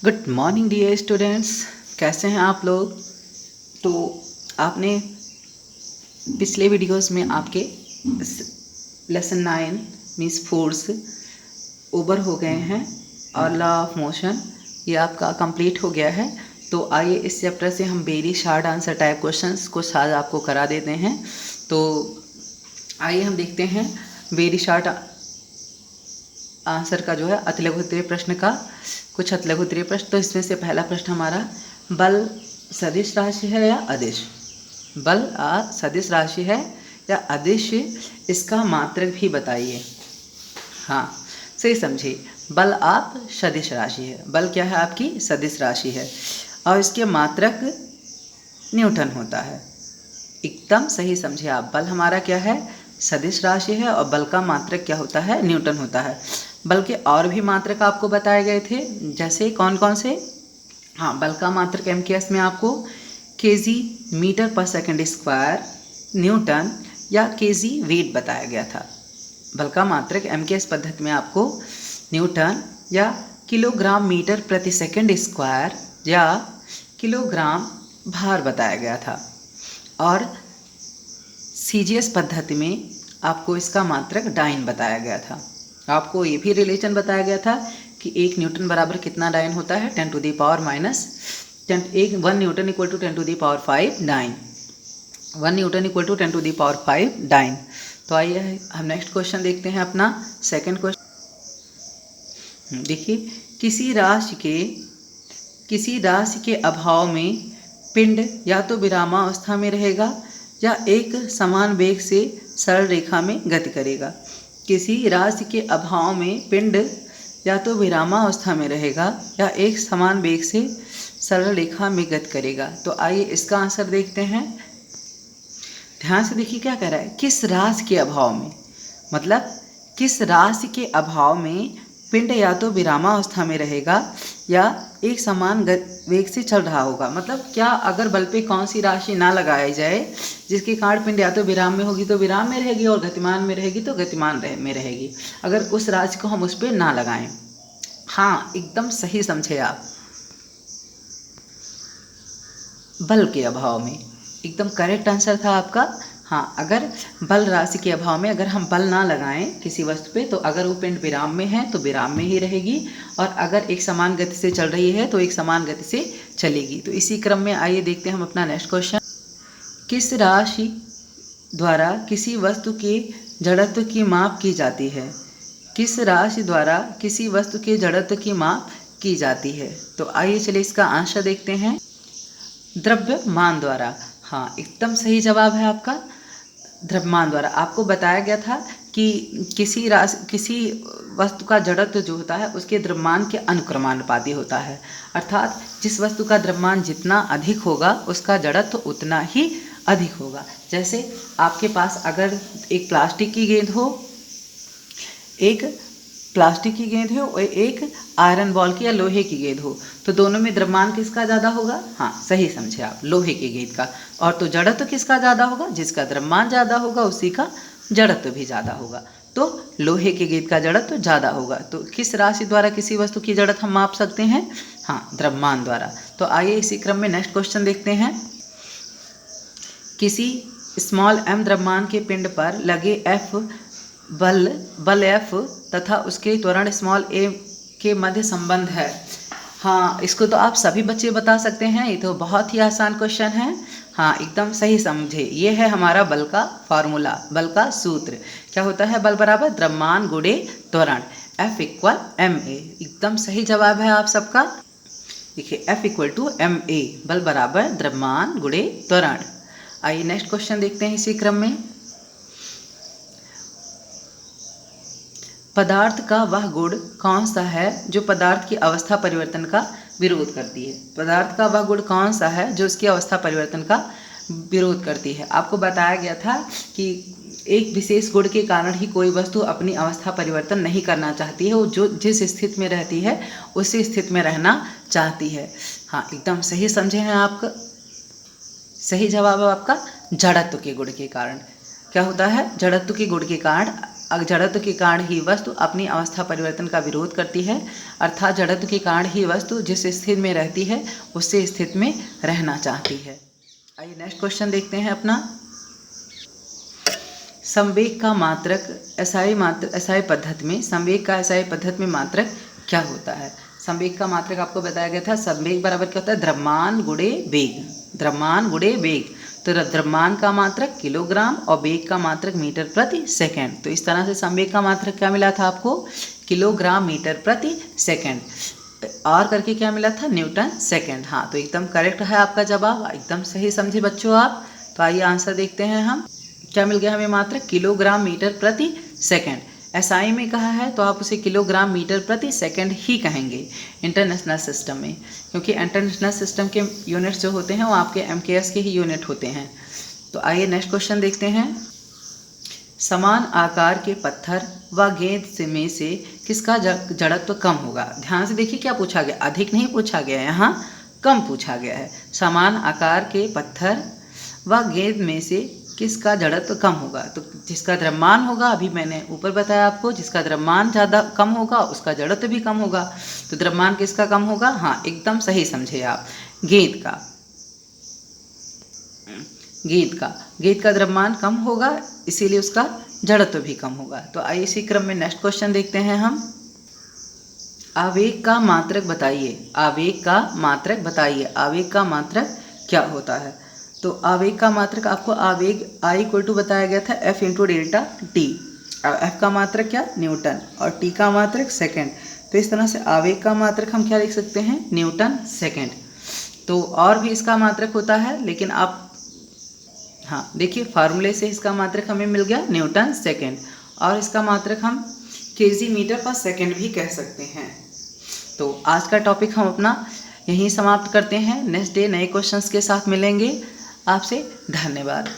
Good morning dear students. कैसे हैं आप लोग। तो आपने पिछले वीडियोस में आपके लेसन 9 मीन्स फोर्स ओवर हो गए हैं और लॉ ऑफ मोशन ये आपका कंप्लीट हो गया है। तो आइए इस चैप्टर से हम very short answer type questions कुछ आज आपको करा देते हैं। तो आइए हम देखते हैं वेरी शार्ट आंसर का जो है अतिलघुत्तरीय प्रश्न का कुछ अतिलघुत्तरीय प्रश्न। तो इसमें से पहला प्रश्न हमारा, बल सदिश राशि है या अदिश। बल सदिश राशि है या अदिश, इसका मात्रक भी बताइए। हाँ सही समझिए, बल आप सदिश राशि है। बल क्या है आपकी सदिश राशि है और इसके मात्रक न्यूटन होता है। एकदम सही समझिए आप, बल हमारा क्या है सदिश राशि है और बल का मात्रक क्या होता है न्यूटन होता है। बल के और भी मात्रक आपको बताए गए थे, जैसे कौन कौन से। हाँ, बल का मात्रक एमकेएस में आपको केजी मीटर पर सेकंड स्क्वायर न्यूटन या केजी वेट बताया गया था। बल का मात्रक एमकेएस पद्धति में आपको न्यूटन या किलोग्राम मीटर प्रति सेकंड स्क्वायर या किलोग्राम भार बताया गया था। और सीजीएस पद्धति में आपको इसका मात्रक डाइन बताया गया था। आपको ये भी रिलेशन बताया गया था कि 1 न्यूटन बराबर कितना डाइन होता है 10 to the power minus 1 newton equal to 10 to the power 5 dyne. 1 newton equal to 10 to the power 5 dyne. तो आइए हम नेक्स्ट क्वेश्चन देखते हैं अपना सेकंड क्वेश्चन। देखिए, किसी राशि के अभाव में पिंड या तो विरामावस्था में रहेगा या एक समान वेग से सरल रेखा में गति करेगा। किसी राशि के अभाव में पिंड या तो विरामावस्था में रहेगा या एक समान वेग से सरल रेखा में गति करेगा। तो आइए इसका आंसर देखते हैं। ध्यान से देखिए क्या कह रहा है, किस राशि के अभाव में, मतलब किस राशि के अभाव में पिंड या तो विरामावस्था में रहेगा या एक समान वेग से चल रहा होगा। मतलब क्या अगर बल पे कौन सी राशि ना लगाई जाए जिसके कारण पिंड या तो विराम में होगी तो विराम में रहेगी और गतिमान में रहेगी तो गतिमान में रहेगी, अगर उस राशि को हम उस पर ना लगाएं। हाँ एकदम सही समझे आप, बल के अभाव में एकदम करेक्ट आंसर था आपका। हाँ, अगर बल राशि के अभाव में अगर हम बल ना लगाएं किसी वस्तु पे तो अगर वो पिंड विराम में है तो विराम में ही रहेगी और अगर एक समान गति से चल रही है तो एक समान गति से चलेगी। तो इसी क्रम में आइए देखते हैं हम अपना नेक्स्ट क्वेश्चन। किस राशि द्वारा किसी वस्तु के जड़त्व की माप की जाती है। किस राशि द्वारा किसी वस्तु के जड़त्व की माप की जाती है। तो आइए चलिए इसका आंसर देखते हैं, द्रव्यमान द्वारा। हाँ एकदम सही जवाब है आपका, द्रव्यमान द्वारा। आपको बताया गया था कि किसी वस्तु का जड़त्व जो होता है उसके द्रव्यमान के अनुक्रमानुपाती होता है, अर्थात जिस वस्तु का द्रव्यमान जितना अधिक होगा उसका जड़त्व उतना ही अधिक होगा। जैसे आपके पास अगर एक प्लास्टिक की गेंद हो और एक आयरन बॉल की या लोहे की गेंद हो, तो दोनों में द्रव्यमान किसका ज़्यादा होगा। हाँ सही समझे आप, लोहे की गेंद का। और तो जड़त्व किसका ज़्यादा होगा, जिसका द्रव्यमान ज़्यादा होगा उसी का जड़त्व भी ज़्यादा होगा। तो लोहे की गेंद का जड़त्व ज़्यादा होगा। तो किस राशि द्वारा किसी वस्तु की जड़त्व हम माप सकते हैं, हाँ द्रव्यमान द्वारा। तो आइए इसी क्रम में नेक्स्ट क्वेश्चन देखते हैं। किसी स्मॉल m द्रव्यमान के पिंड पर लगे F बल F तथा उसके त्वरण स्मॉल a के मध्य संबंध है। हाँ इसको तो आप सभी बच्चे बता सकते हैं, ये तो बहुत ही आसान क्वेश्चन है। हाँ एकदम सही समझे, ये है हमारा बल का फार्मूला, बल का सूत्र। क्या होता है, बल बराबर द्रव्यमान गुणे त्वरण, F इक्वल ma। एकदम सही जवाब है आप सबका। देखिए F इक्वल टू ma, बल बराबर द्रव्यमान गुणे त्वरण। आइए नेक्स्ट क्वेश्चन देखते हैं इसी क्रम में। पदार्थ का वह गुण कौन सा है जो पदार्थ की अवस्था परिवर्तन का विरोध करती है। पदार्थ का वह गुण कौन सा है जो उसकी अवस्था परिवर्तन का विरोध करती है। आपको बताया गया था कि एक विशेष गुण के कारण ही कोई वस्तु अपनी अवस्था परिवर्तन नहीं करना चाहती है, वो जो जिस स्थिति में रहती है उसी स्थिति में रहना चाहती है। हाँ एकदम सही समझे हैं आप, सही जवाब है आपका, जड़त्व के गुण के कारण। क्या होता है, जड़त्व के गुण के कारण जड़त्व के कारण ही वस्तु अपनी अवस्था परिवर्तन का विरोध करती है, अर्थात जड़त्व के कारण ही वस्तु जिस स्थिति में रहती है उससे स्थिति में रहना चाहती है। आइए नेक्स्ट क्वेश्चन देखते हैं अपना। संवेग का मात्रक एसआई पद्धति में, संवेग का एसआई पद्धति में मात्रक क्या होता है? संवेग का मात्रक आपको बताया गया था, संवेग बराबर क्या होता है? द्रव्यमान गुणे वेग, द्रव्यमान गुणे वेग। तो द्रव्यमान का मात्रक किलोग्राम और वेग का मात्रक मीटर प्रति सेकंड। तो इस तरह से संवेग का मात्रक क्या मिला था आपको? किलोग्राम मीटर प्रति सेकंड। और करके क्या मिला था? Newton second. हाँ, तो एकदम करेक्ट है आपका जवाब, एकदम सही समझे बच्चों आप। तो आइए आंसर देखते हैं हम। क्या मिल गया हमें? मात्रक किलोग्राम मीटर प्रति सेकंड। एसआई में कहा है तो आप उसे किलोग्राम मीटर प्रति सेकंड ही कहेंगे इंटरनेशनल सिस्टम में, क्योंकि इंटरनेशनल सिस्टम के यूनिट्स जो होते हैं वो आपके एमकेएस के ही यूनिट होते हैं। तो आइए नेक्स्ट क्वेश्चन देखते हैं। समान आकार के पत्थर व गेंद में से किसका जड़त्व कम होगा? ध्यान से देखिए क्या पूछा गया, अधिक नहीं पूछा गया है, यहाँ कम पूछा गया है। समान आकार के पत्थर व गेंद में से किसका जड़त्व कम होगा? तो जिसका द्रव्यमान होगा, अभी मैंने ऊपर बताया आपको, जिसका द्रव्यमान ज़्यादा कम होगा उसका जड़त्व भी कम होगा। तो द्रव्यमान किसका कम होगा? हाँ, एकदम सही समझे आप, गेंद का। गेंद का द्रव्यमान कम होगा, इसीलिए उसका जड़त्व भी कम होगा। तो आइए इसी क्रम में नेक्स्ट क्वेश्चन देखते हैं हम। आवेग का मात्रक बताइए, आवेग का मात्रक बताइए, आवेग का मात्रक क्या होता है? तो आवेग का मात्रक आपको आवेग I इक्वल टू बताया गया था F into delta T. F का मात्रक क्या? न्यूटन, और T का मात्रक सेकंड। तो इस तरह से आवेग का मात्रक हम क्या लिख सकते हैं? Newton second. तो और भी इसका मात्रक होता है, लेकिन आप हाँ देखिए फार्मूले से इसका मात्रक हमें मिल गया न्यूटन सेकंड, और इसका मात्रक हम केजी मीटर पर सेकंड भी कह सकते हैं। तो आज का टॉपिक हम अपना यहीं समाप्त करते हैं। नेक्स्ट डे नए क्वेश्चंस के साथ मिलेंगे। आपसे धन्यवाद।